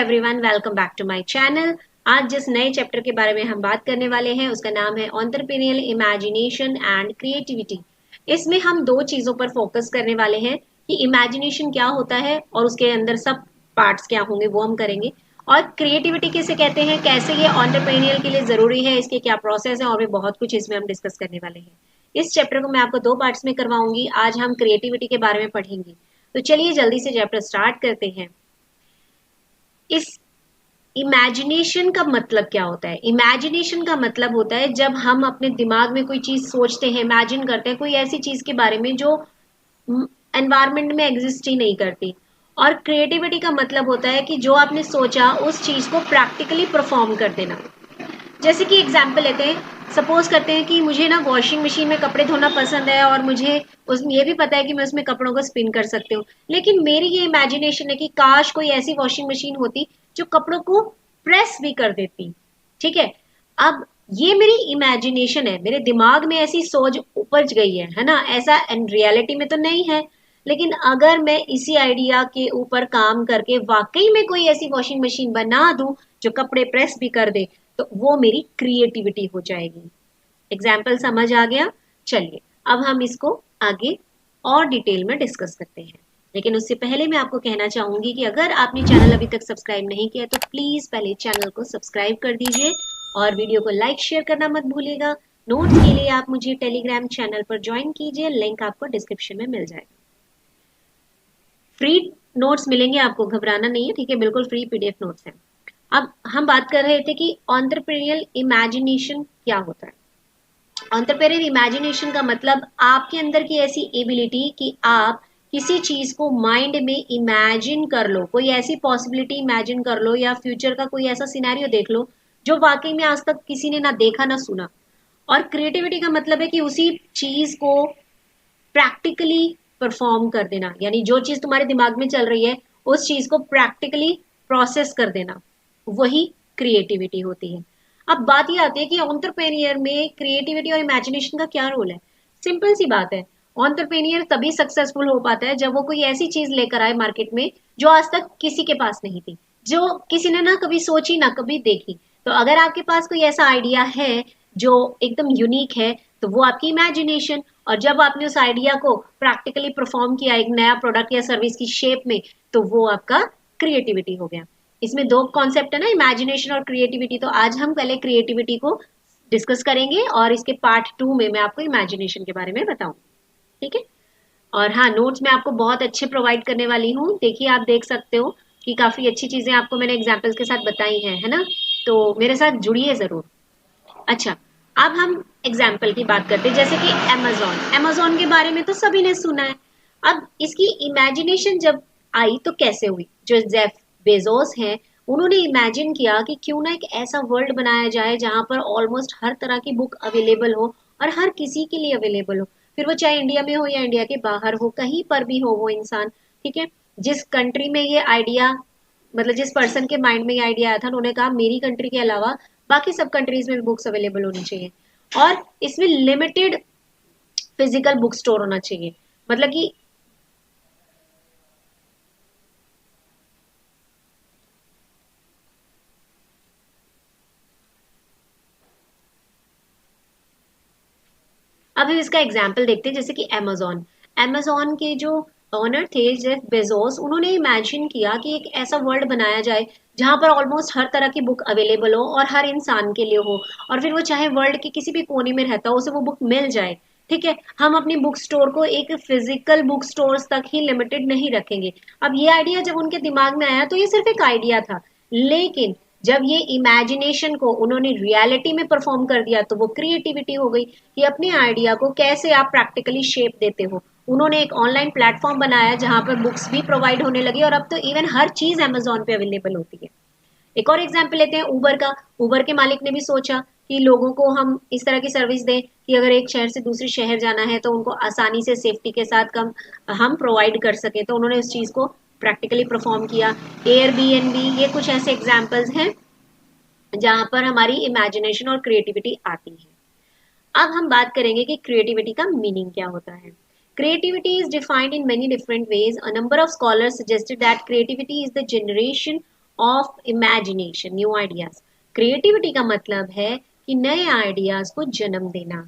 Everyone, welcome back to my channel. आज जिस नए चैप्टर के बारे में हम बात करने वाले हैं उसका नाम है एंटरप्रेन्योरियल इमेजिनेशन एंड क्रिएटिविटी। इसमें हम दो चीजों पर फोकस करने वाले हैं कि इमेजिनेशन क्या होता है और उसके अंदर सब पार्ट्स क्या होंगे वो हम करेंगे, और क्रिएटिविटी किसे कहते हैं, कैसे ये एंटरप्रेन्योर के लिए जरूरी है, इसके क्या प्रोसेस है, और भी बहुत कुछ इसमें हम डिस्कस करने वाले हैं। इस चैप्टर को मैं आपको दो पार्ट्स में करवाऊंगी। आज हम क्रिएटिविटी के बारे में पढ़ेंगे, तो चलिए जल्दी से चैप्टर स्टार्ट करते हैं। इस इमेजिनेशन का मतलब क्या होता है? इमेजिनेशन का मतलब होता है जब हम अपने दिमाग में कोई चीज सोचते हैं, इमेजिन करते हैं कोई ऐसी चीज के बारे में जो एनवायरनमेंट में एग्जिस्ट ही नहीं करती। और क्रिएटिविटी का मतलब होता है कि जो आपने सोचा उस चीज को प्रैक्टिकली परफॉर्म कर देना। जैसे कि एग्जाम्पल लेते हैं, सपोज करते हैं कि मुझे ना वॉशिंग मशीन में कपड़े धोना पसंद है और मुझे उसमें ये भी पता है कि मैं उसमें कपड़ों को स्पिन कर सकती हूँ, लेकिन मेरी ये इमेजिनेशन है कि काश कोई ऐसी वॉशिंग मशीन होती जो कपड़ों को प्रेस भी कर देती। ठीक है, अब ये मेरी इमेजिनेशन है, मेरे दिमाग में ऐसी सोच उपज गई है ना। ऐसा इन रियलिटी में तो नहीं है, लेकिन अगर मैं इसी आइडिया के ऊपर काम करके वाकई में कोई ऐसी वॉशिंग मशीन बना दूं जो कपड़े प्रेस भी कर दे, तो वो मेरी क्रिएटिविटी हो जाएगी। एग्जाम्पल समझ आ गया? चलिए अब हम इसको आगे और डिटेल में डिस्कस करते हैं, लेकिन उससे पहले मैं आपको कहना चाहूंगी कि अगर आपने चैनल अभी तक सब्सक्राइब नहीं किया तो प्लीज पहले चैनल को सब्सक्राइब कर दीजिए और वीडियो को लाइक शेयर करना मत भूलिएगा। नोट्स के लिए आप मुझे टेलीग्राम चैनल पर ज्वाइन कीजिए, लिंक आपको डिस्क्रिप्शन में मिल जाएगा। फ्री नोट्स मिलेंगे आपको, घबराना नहीं है, ठीक है, बिल्कुल फ्री पीडीएफ नोट्स हैं। अब हम बात कर रहे थे कि एंटरप्रेन्योरियल इमेजिनेशन क्या होता है। एंटरप्रेन्योरियल इमेजिनेशन का मतलब आपके अंदर की ऐसी एबिलिटी कि आप किसी चीज को माइंड में इमेजिन कर लो, कोई ऐसी पॉसिबिलिटी इमेजिन कर लो या फ्यूचर का कोई ऐसा सिनेरियो देख लो जो वाकई में आज तक किसी ने ना देखा ना सुना। और क्रिएटिविटी का मतलब है कि उसी चीज को प्रैक्टिकली परफॉर्म कर देना, यानी जो चीज तुम्हारे दिमाग में चल रही है उस चीज को प्रैक्टिकली प्रोसेस कर देना, वही क्रिएटिविटी होती है। अब बात ये आती है कि एंटरप्रेन्योर में क्रिएटिविटी और इमेजिनेशन का क्या रोल है। सिंपल सी बात है, एंटरप्रेन्योर तभी सक्सेसफुल हो पाता है जब वो कोई ऐसी चीज लेकर आए मार्केट में जो आज तक किसी के पास नहीं थी, जो किसी ने ना कभी सोची ना कभी देखी। तो अगर आपके पास कोई ऐसा आइडिया है जो एकदम यूनिक है, तो वो आपकी इमेजिनेशन। और जब आपने उस आइडिया को प्रैक्टिकली परफॉर्म किया एक नया प्रोडक्ट या सर्विस की शेप में, तो वो आपका क्रिएटिविटी हो गया। इसमें दो कॉन्सेप्ट है ना, इमेजिनेशन और क्रिएटिविटी। तो आज हम पहले क्रिएटिविटी को डिस्कस करेंगे और इसके पार्ट 2 में मैं आपको इमेजिनेशन के बारे में बताऊंगी, ठीक है। और हाँ, नोट्स मैं आपको बहुत अच्छे प्रोवाइड करने वाली हूँ। देखिए, आप देख सकते हो कि काफी अच्छी चीजें आपको मैंने एग्जाम्पल्स के साथ बताई हैं, है ना। तो मेरे साथ जुड़िए जरूर। अच्छा, अब हम एग्जाम्पल की बात करते हैं, जैसे कि अमेजोन। अमेजोन के बारे में तो सभी ने सुना है। अब इसकी इमेजिनेशन जब आई तो कैसे हुई? जो जेफ बेजोस हैं, उन्होंने इमेजिन किया कि क्यों ना एक ऐसा वर्ल्ड बनाया जाए जहां पर ऑलमोस्ट हर तरह की बुक अवेलेबल हो और हर किसी के लिए अवेलेबल हो, फिर वो चाहे इंडिया में हो या इंडिया के बाहर हो, कहीं पर भी हो वो इंसान। ठीक है, जिस कंट्री में ये आइडिया, मतलब जिस पर्सन के माइंड में ये आइडिया आया था, उन्होंने कहा मेरी कंट्री के अलावा बाकी सब कंट्रीज में भी बुक्स अवेलेबल होनी चाहिए और इसमें लिमिटेड फिजिकल बुक स्टोर होना चाहिए। मतलब कि अब हम इसका एग्जाम्पल देखते हैं, जैसे कि अमेजोन। अमेजोन के जो ओनर थे जेफ बेजोस, उन्होंने इमेजिन किया कि एक ऐसा वर्ल्ड बनाया जाए जहां पर ऑलमोस्ट हर तरह की बुक अवेलेबल हो और हर इंसान के लिए हो, और फिर वो चाहे वर्ल्ड के किसी भी कोने में रहता हो उसे वो बुक मिल जाए। ठीक है, हम अपनी बुक स्टोर को एक फिजिकल बुक स्टोर्स तक ही लिमिटेड नहीं रखेंगे। अब ये आइडिया जब उनके दिमाग में आया तो ये सिर्फ एक आइडिया था, लेकिन जब ये इमेजिनेशन को उन्होंने रियलिटी में परफॉर्म कर दिया तो वो क्रिएटिविटी हो गई कि अपने आइडिया को कैसे आप प्रैक्टिकली शेप देते हो। उन्होंने एक ऑनलाइन प्लेटफॉर्म बनाया जहां पर बुक्स भी प्रोवाइड होने लगी और अब तो इवन हर चीज अमेजोन पे अवेलेबल होती है। एक और एग्जाम्पल लेते हैं उबर का। उबर के मालिक ने भी सोचा कि लोगों को हम इस तरह की सर्विस दें कि अगर एक शहर से दूसरे शहर जाना है तो उनको आसानी से सेफ्टी के साथ कम हम प्रोवाइड कर सके, तो उन्होंने उस चीज को प्रैक्टिकली परफॉर्म किया। एयरबीएनबी, ये कुछ ऐसे एग्जाम्पल्स हैं जहां पर हमारी इमेजिनेशन और क्रिएटिविटी आती है। अब हम बात करेंगे कि क्रिएटिविटी का मीनिंग क्या होता है। Creativity is defined in many different ways. A number of scholars suggested that creativity is the generation of imagination, new ideas. Creativity का मतलब है कि नए आइडियाज को जन्म देना,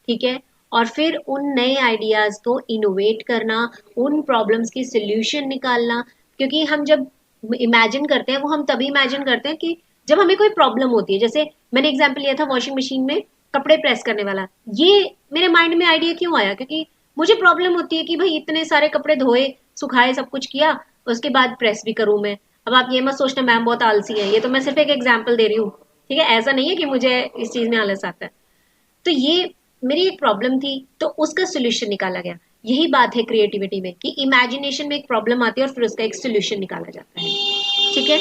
ठीक है, और फिर उन नए आइडियाज को इनोवेट करना, उन प्रॉब्लम्स की सोल्यूशन निकालना। क्योंकि हम जब इमेजिन करते हैं वो हम तभी इमेजिन करते हैं कि जब हमें कोई प्रॉब्लम होती है। जैसे मैंने एग्जांपल लिया था वॉशिंग मशीन में कपड़े प्रेस करने वाला, ये मेरे माइंड में आइडिया क्यों आया? क्योंकि मुझे प्रॉब्लम होती है कि भाई इतने सारे कपड़े धोए, सुखाए, सब कुछ किया, उसके बाद प्रेस भी करूं मैं। अब आप ये मत सोचना मैम बहुत आलसी है, ये तो मैं सिर्फ एक एग्जाम्पल दे रही हूँ, ठीक है, ऐसा नहीं है कि मुझे इस चीज में आलस आता है। तो ये मेरी एक प्रॉब्लम थी, तो उसका सोल्यूशन निकाला गया। यही बात है क्रिएटिविटी में कि इमेजिनेशन में एक प्रॉब्लम आती है और फिर उसका एक सोल्यूशन निकाला जाता है, ठीक है।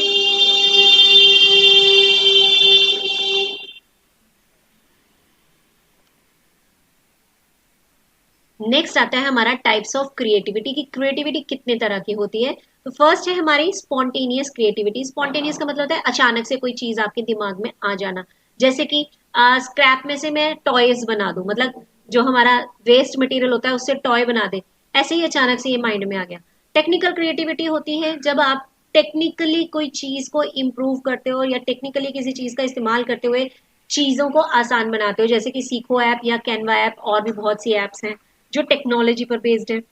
नेक्स्ट आता है हमारा टाइप्स ऑफ क्रिएटिविटी, की क्रिएटिविटी कितने तरह की होती है। तो फर्स्ट है हमारी स्पॉन्टेनियस क्रिएटिविटी। स्पॉन्टेनियस का मतलब होता है अचानक से कोई चीज आपके दिमाग में आ जाना। जैसे कि स्क्रैप में से मैं टॉयज बना दूं, मतलब जो हमारा वेस्ट मटेरियल होता है उससे टॉय बना दे, ऐसे ही अचानक से ये माइंड में आ गया। टेक्निकल क्रिएटिविटी होती है जब आप टेक्निकली कोई चीज को इम्प्रूव करते हो या टेक्निकली किसी चीज का इस्तेमाल करते हुए चीजों को आसान बनाते हो, जैसे कि सीखो ऐप या कैनवा ऐप, और भी बहुत सी एप्स हैं जो टेक्नोलॉजी पर बेस्ड है।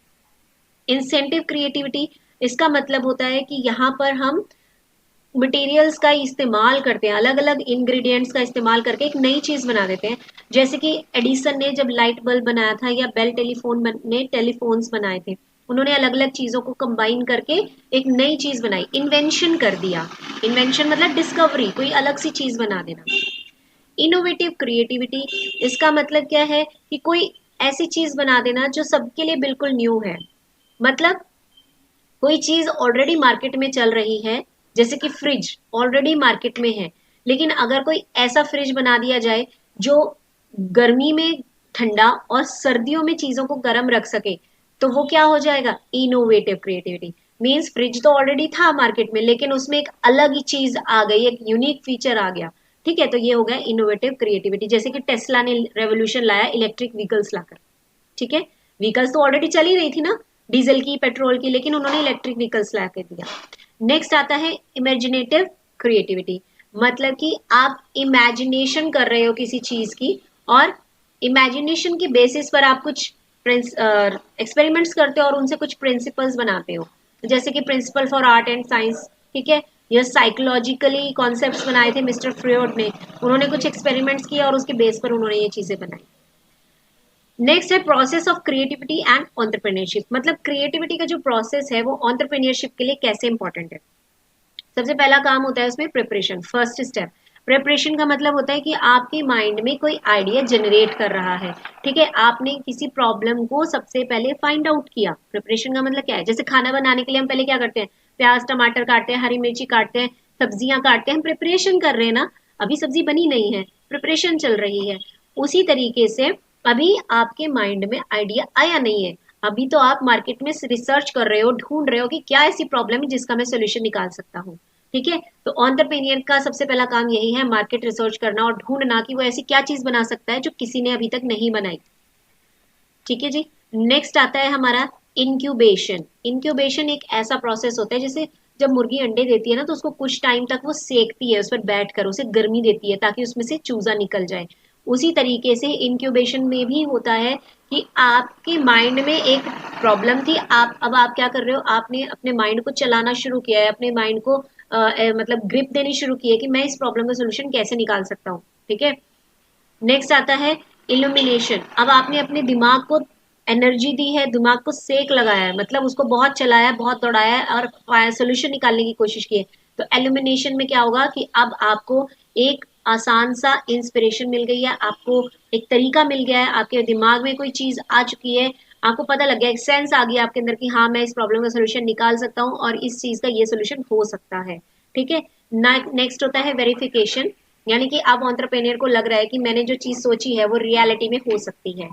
इंसेंटिव क्रिएटिविटी, इसका मतलब होता है कि यहाँ पर हम मटेरियल्स का इस्तेमाल करते हैं, अलग अलग इंग्रेडिएंट्स का इस्तेमाल करके एक नई चीज बना देते हैं। जैसे कि एडिसन ने जब लाइट बल्ब बनाया था, या बेल टेलीफोन ने टेलीफोन्स बनाए थे, उन्होंने अलग अलग चीजों को कंबाइन करके एक नई चीज बनाई, इन्वेंशन कर दिया। इन्वेंशन मतलब डिस्कवरी, कोई अलग सी चीज बना देना। इनोवेटिव क्रिएटिविटी, इसका मतलब क्या है कि कोई ऐसी चीज बना देना जो सबके लिए बिल्कुल न्यू है। मतलब कोई चीज ऑलरेडी मार्केट में चल रही है, जैसे कि फ्रिज ऑलरेडी मार्केट में है, लेकिन अगर कोई ऐसा फ्रिज बना दिया जाए जो गर्मी में ठंडा और सर्दियों में चीजों को गर्म रख सके, तो वो क्या हो जाएगा? Innovative creativity. मीन्स फ्रिज तो ऑलरेडी था मार्केट में, लेकिन उसमें एक अलग ही चीज आ गई, एक यूनिक फीचर आ गया, ठीक है, तो ये हो गया इनोवेटिव क्रिएटिविटी। जैसे कि टेस्ला ने रेवोल्यूशन लाया इलेक्ट्रिक व्हीकल्स लाकर, ठीक है, व्हीकल्स तो ऑलरेडी चल ही रही थी ना, डीजल की, पेट्रोल की, लेकिन उन्होंने इलेक्ट्रिक व्हीकल्स ला के दिया। नेक्स्ट आता है इमेजिनेटिव क्रिएटिविटी, मतलब कि आप इमेजिनेशन कर रहे हो किसी चीज की, और इमेजिनेशन की बेसिस पर आप कुछ एक्सपेरिमेंट्स करते हो और उनसे कुछ प्रिंसिपल्स बनाते हो। जैसे कि principle for art and science, ठीक है, यह साइकोलॉजिकली कॉन्सेप्ट्स बनाए थे मिस्टर फ्रॉयड ने, उन्होंने कुछ एक्सपेरिमेंट्स किए और उसके बेस पर उन्होंने ये चीजें बनाई। नेक्स्ट है process of creativity and entrepreneurship, मतलब क्रिएटिविटी का जो प्रोसेस है वो एंटरप्रेन्योरशिप के लिए कैसे इंपॉर्टेंट है। सबसे पहला काम होता है उसमें प्रिपरेशन, फर्स्ट स्टेप। प्रिपरेशन का मतलब होता है कि आपके माइंड में कोई आइडिया जनरेट कर रहा है, ठीक है, आपने किसी प्रॉब्लम को सबसे पहले फाइंड आउट किया। प्रिपरेशन का मतलब क्या है? जैसे खाना बनाने के लिए हम पहले क्या करते हैं? प्याज टमाटर काटते हैं, हरी मिर्ची काटते हैं, सब्जियां काटते हैं, हम प्रिपरेशन कर रहे हैं ना, अभी सब्जी बनी नहीं है, प्रिपरेशन चल रही है। उसी तरीके से अभी आपके माइंड में आइडिया आया नहीं है, अभी तो आप मार्केट में रिसर्च कर रहे हो, ढूंढ रहे हो कि क्या ऐसी प्रॉब्लम है जिसका मैं सोल्यूशन निकाल सकता हूँ, ठीक है। तो एंटरप्रेन्योर का सबसे पहला काम यही है, मार्केट रिसर्च करना और ढूंढना कि वो ऐसी क्या चीज बना सकता है जो किसी ने अभी तक नहीं बनाई, ठीक है जी। नेक्स्ट आता है हमारा इंक्यूबेशन। इंक्यूबेशन एक ऐसा प्रोसेस होता है जैसे जब मुर्गी अंडे देती है ना, तो उसको कुछ टाइम तक वो सेकती है, उस पर बैठकर उसे गर्मी देती है ताकि उसमें से चूजा निकल जाए। उसी तरीके से इंक्यूबेशन में भी होता है कि आपके माइंड में एक प्रॉब्लम थी, अब आप क्या कर रहे हो, आपने अपने माइंड को चलाना शुरू किया है, अपने माइंड को मतलब ग्रिप देनी शुरू की है कि मैं इस प्रॉब्लम का सोल्यूशन कैसे निकाल सकता हूँ, ठीक है। नेक्स्ट आता है इल्यूमिनेशन। अब आपने अपने दिमाग को एनर्जी दी है, दिमाग को सेक लगाया है, मतलब उसको बहुत चलाया है, बहुत दौड़ाया है और सोल्यूशन निकालने की कोशिश की है। तो एल्यूमिनेशन में क्या होगा कि अब आपको एक आसान सा इंस्पिरेशन मिल गई है, आपको एक तरीका मिल गया है, आपके दिमाग में कोई चीज आ चुकी है, आपको पता लग गया, एक सेंस आ गया आपके अंदर कि हाँ मैं इस प्रॉब्लम का सोल्यूशन निकाल सकता हूँ और इस चीज का ये सोल्यूशन हो सकता है, ठीक है। नेक्स्ट होता है वेरिफिकेशन, यानी कि अब एंटरप्रेन्योर को लग रहा है कि मैंने जो चीज सोची है वो रियलिटी में हो सकती है,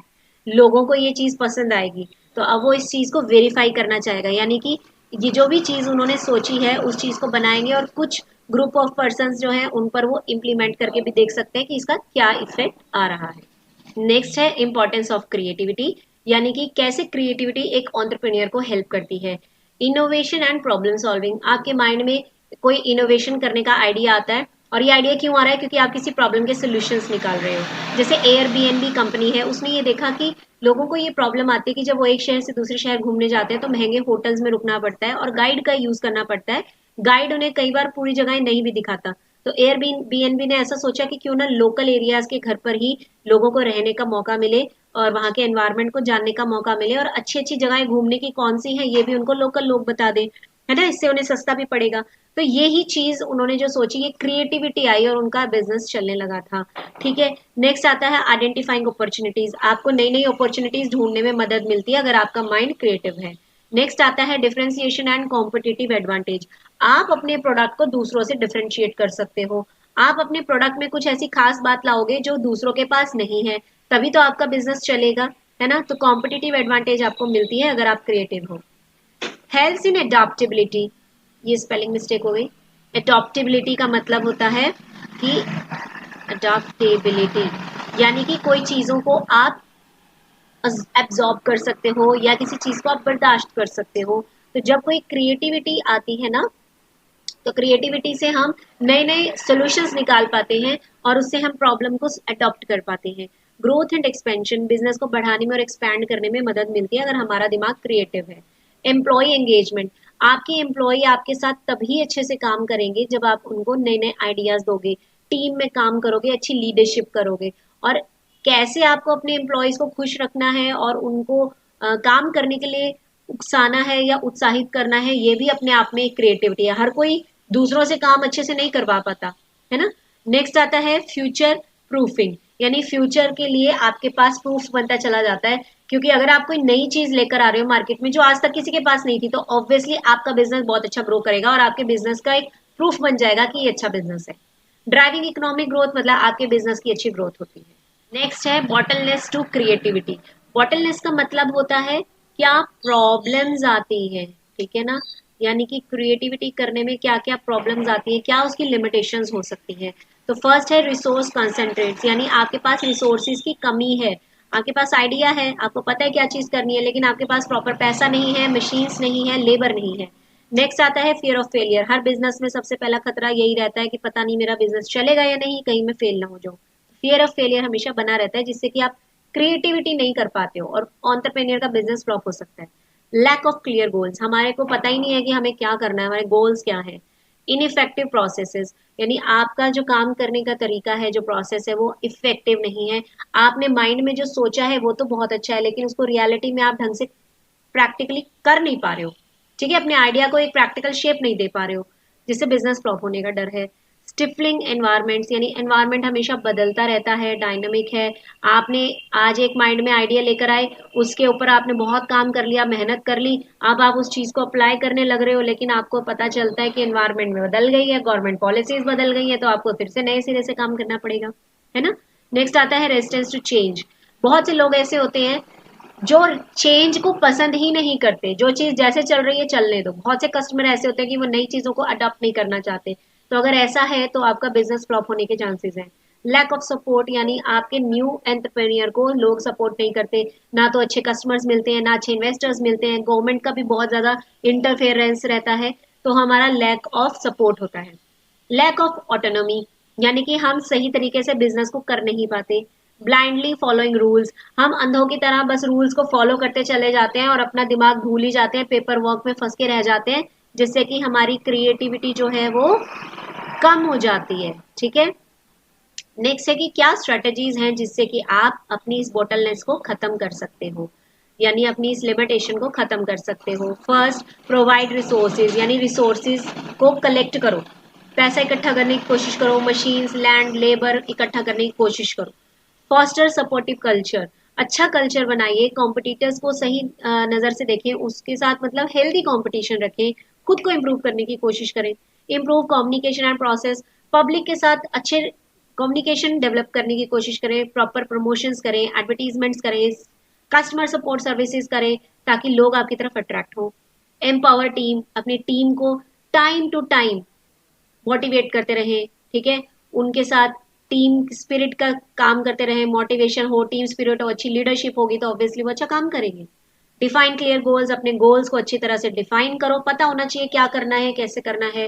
लोगों को ये चीज पसंद आएगी, तो अब वो इस चीज को वेरीफाई करना चाहेगा, यानी कि ये जो भी चीज उन्होंने सोची है उस चीज को बनाएंगे और कुछ ग्रुप ऑफ पर्सन जो है उन पर वो इम्प्लीमेंट करके भी देख सकते हैं कि इसका क्या इफेक्ट आ रहा है। नेक्स्ट है इंपॉर्टेंस ऑफ क्रिएटिविटी, यानी कि कैसे क्रिएटिविटी एक एंटरप्रेन्योर को हेल्प करती है। इनोवेशन एंड प्रॉब्लम सॉल्विंग, आपके माइंड में कोई इनोवेशन करने का आइडिया आता है, और ये आइडिया क्यों आ रहा है, क्योंकि आप किसी प्रॉब्लम के सॉल्यूशंस निकाल रहे हो। जैसे एयरबीएनबी कंपनी है, उसने ये देखा कि लोगों को ये प्रॉब्लम आती है कि जब वो एक शहर से दूसरे शहर घूमने जाते हैं तो महंगे होटल्स में रुकना पड़ता है और गाइड का यूज करना पड़ता है। गाइड उन्हें कई बार पूरी जगह नहीं भी दिखाता। तो एयरबीएनबी ने ऐसा सोचा कि क्यों ना लोकल एरियाज के घर पर ही लोगों को रहने का मौका मिले और वहाँ के एनवायरनमेंट को जानने का मौका मिले, और अच्छी अच्छी जगहें घूमने की कौन सी है ये भी उनको लोकल लोग बता दें, है ना। इससे उन्हें सस्ता भी पड़ेगा। तो ये ही चीज उन्होंने जो सोची, ये क्रिएटिविटी आई और उनका बिजनेस चलने लगा था। ठीक है, नेक्स्ट आता है आइडेंटिफाइंग अपॉर्चुनिटीज। आपको नई नई अपॉर्चुनिटीज ढूंढने में मदद मिलती है अगर आपका माइंड क्रिएटिव है। नेक्स्ट आता है डिफरेंशिएशन एंड कॉम्पिटिटिव एडवांटेज। आप अपने प्रोडक्ट को दूसरों से डिफरेंशिएट कर सकते हो। आप अपने प्रोडक्ट में कुछ ऐसी खास बात लाओगे जो दूसरों के पास नहीं है, तभी तो आपका बिजनेस चलेगा, है ना। तो कॉम्पिटिटिव एडवांटेज आपको मिलती है अगर आप क्रिएटिव हो। हेल्प्स इन एडॉप्टेबिलिटी, ये स्पेलिंग मिस्टेक हो गई। एडॉप्टेबिलिटी का मतलब होता है कि अडॉप्टेबिलिटी यानी कि कोई चीजों को आप एब्जॉर्ब कर सकते हो या किसी चीज को आप बर्दाश्त कर सकते हो। तो जब कोई क्रिएटिविटी आती है ना, तो क्रिएटिविटी से हम नए नए सॉल्यूशंस निकाल पाते हैं और उससे हम प्रॉब्लम को अडॉप्ट कर पाते हैं। ग्रोथ एंड एक्सपेंशन, बिजनेस को बढ़ाने में और एक्सपैंड करने में मदद मिलती है अगर हमारा दिमाग क्रिएटिव है। एम्प्लॉय एंगेजमेंट, आपके एम्प्लॉय आपके साथ तभी अच्छे से काम करेंगे जब आप उनको नए नए आइडियाज दोगे, टीम में काम करोगे, अच्छी लीडरशिप करोगे। और कैसे आपको अपने एम्प्लॉयज को खुश रखना है और उनको काम करने के लिए उकसाना है या उत्साहित करना है, ये भी अपने आप में एक क्रिएटिविटी है। हर कोई दूसरों से काम अच्छे से नहीं करवा पाता, है ना। नेक्स्ट आता है फ्यूचर प्रूफिंग, यानी फ्यूचर के लिए आपके पास प्रूफ बनता चला जाता है। क्योंकि अगर आप कोई नई चीज लेकर आ रहे हो मार्केट में जो आज तक किसी के पास नहीं थी, तो ऑब्वियसली आपका बिजनेस बहुत अच्छा ग्रो करेगा और आपके बिजनेस का एक प्रूफ बन जाएगा कि ये अच्छा बिजनेस है। ड्राइविंग इकोनॉमिक ग्रोथ, मतलब आपके बिजनेस की अच्छी ग्रोथ होती है। नेक्स्ट है बॉटलनेस टू क्रिएटिविटी। बॉटलनेस का मतलब होता है क्या प्रॉब्लम्स आती है, ठीक है ना। यानी कि क्रिएटिविटी करने में क्या क्या प्रॉब्लम्स आती है, क्या उसकी लिमिटेशंस हो सकती है। तो फर्स्ट है रिसोर्स कंसंट्रेट्स, यानी आपके पास रिसोर्सेज की कमी है। आपके पास आइडिया है, आपको पता है क्या चीज करनी है, लेकिन आपके पास प्रॉपर पैसा नहीं है, मशीन्स नहीं है, लेबर नहीं है। नेक्स्ट आता है fear of failure. Her business में सबसे पहला खतरा यही रहता है कि पता नहीं मेरा बिजनेस चलेगा या नहीं, कहीं मैं फेल ना हो जाऊं। फियर ऑफ फेलियर हमेशा बना रहता है, जिससे कि आप क्रिएटिविटी नहीं कर पाते हो और एंटरप्रेन्योर का बिजनेस फ्लॉप हो सकता है। लैक ऑफ क्लियर गोल्स, हमारे को पता ही नहीं है कि हमें क्या करना है, हमारे गोल्स क्या है। इनइफेक्टिव प्रोसेसेस, यानी आपका जो काम करने का तरीका है, जो प्रोसेस है, वो इफेक्टिव नहीं है। आपने माइंड में जो सोचा है वो तो बहुत अच्छा है, लेकिन उसको रियलिटी में आप ढंग से प्रैक्टिकली कर नहीं पा रहे हो, ठीक है। अपने आइडिया को एक प्रैक्टिकल शेप नहीं दे पा रहे हो, जिससे बिजनेस फ्लॉप होने का डर है। स्टिफलिंग एनवायरमेंट्स, यानी एनवायरमेंट हमेशा बदलता रहता है, डायनामिक है। आपने आज एक माइंड में आइडिया लेकर आए, उसके ऊपर आपने बहुत काम कर लिया, मेहनत कर ली, अब आप उस चीज को अप्लाई करने लग रहे हो, लेकिन आपको पता चलता है कि एनवायरमेंट में बदल गई है, गवर्नमेंट पॉलिसीज बदल गई है, तो आपको फिर से नए सिरे से काम करना पड़ेगा, है ना। नेक्स्ट आता है रेजिस्टेंस टू चेंज। बहुत से लोग ऐसे होते हैं जो चेंज को पसंद ही नहीं करते, जो चीज जैसे चल रही है चलने दो। बहुत से कस्टमर ऐसे होते हैं कि वो नई चीजों को अडॉप्ट नहीं करना चाहते। तो अगर ऐसा है तो आपका बिजनेस फ्लॉप होने के चांसेस हैं। लैक ऑफ सपोर्ट, यानी आपके न्यू एंटरप्रेन्योर को लोग सपोर्ट नहीं करते, ना तो अच्छे कस्टमर्स मिलते हैं, ना अच्छे इन्वेस्टर्स मिलते हैं, गवर्नमेंट का भी बहुत ज्यादा इंटरफेरेंस रहता है, तो हमारा लैक ऑफ सपोर्ट होता है। लैक ऑफ ऑटोनॉमी, यानी कि हम सही तरीके से बिजनेस को कर नहीं पाते। ब्लाइंडली फॉलोइंग रूल्स, हम अंधों की तरह बस रूल्स को फॉलो करते चले जाते हैं और अपना दिमाग भूल ही जाते हैं, पेपर वर्क में फंस के रह जाते हैं, जिससे कि हमारी क्रिएटिविटी जो है वो कम हो जाती है, ठीक है। नेक्स्ट है कि क्या स्ट्रेटजीज हैं जिससे कि आप अपनी इस बोटलनेस को खत्म कर सकते हो, यानी अपनी इस लिमिटेशन को खत्म कर सकते हो। फर्स्ट, प्रोवाइड रिसोर्सेज, यानी रिसोर्सेज को कलेक्ट करो, पैसा इकट्ठा करने की कोशिश करो, मशीन्स, लैंड, लेबर इकट्ठा करने की कोशिश करो। फॉस्टर सपोर्टिव कल्चर, अच्छा कल्चर बनाइए, कॉम्पिटिटर्स को सही नज़र से देखें, उसके साथ मतलब हेल्दी कॉम्पिटिशन रखें, खुद को इम्प्रूव करने की कोशिश करें। Improve communication and process, public के साथ अच्छे कम्युनिकेशन डेवलप करने की कोशिश करें, प्रॉपर प्रमोशंस करें, एडवर्टीजमेंट्स करें, कस्टमर सपोर्ट सर्विसेज करें, ताकि लोग आपकी तरफ अट्रैक्ट हो। एम्पावर टीम, अपनी टीम को टाइम टू टाइम मोटिवेट करते रहें, ठीक है। उनके साथ टीम स्पिरिट का काम करते रहें, मोटिवेशन हो, टीम स्पिरिट हो, अच्छी लीडरशिप होगी तो ऑब्वियसली वो अच्छा काम करेंगे। डिफाइन क्लियर गोल्स, अपने गोल्स को अच्छी तरह से डिफाइन करो, पता होना चाहिए क्या करना है, कैसे करना है।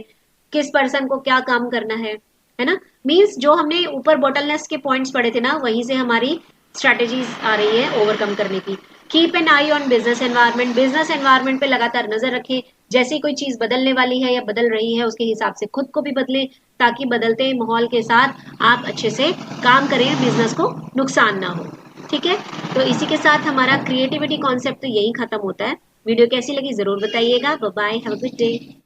किस पर्सन को क्या काम करना है ना। मीन्स जो हमने ऊपर बॉटलनेस के पॉइंट्स पढ़े थे ना, वहीं से हमारी स्ट्रेटेजीज आ रही है ओवरकम करने की। Keep an I on business environment, business environment पे लगातार नजर रखें। जैसी कोई चीज बदलने वाली है या बदल रही है, उसके हिसाब से खुद को भी बदलें, ताकि बदलते माहौल के साथ आप अच्छे से काम करें, बिजनेस को नुकसान ना हो। ठीक है, तो इसी के साथ हमारा क्रिएटिविटी कॉन्सेप्ट तो यही खत्म होता है। वीडियो कैसी लगी जरूर बताइएगा। Bye bye, have a good day.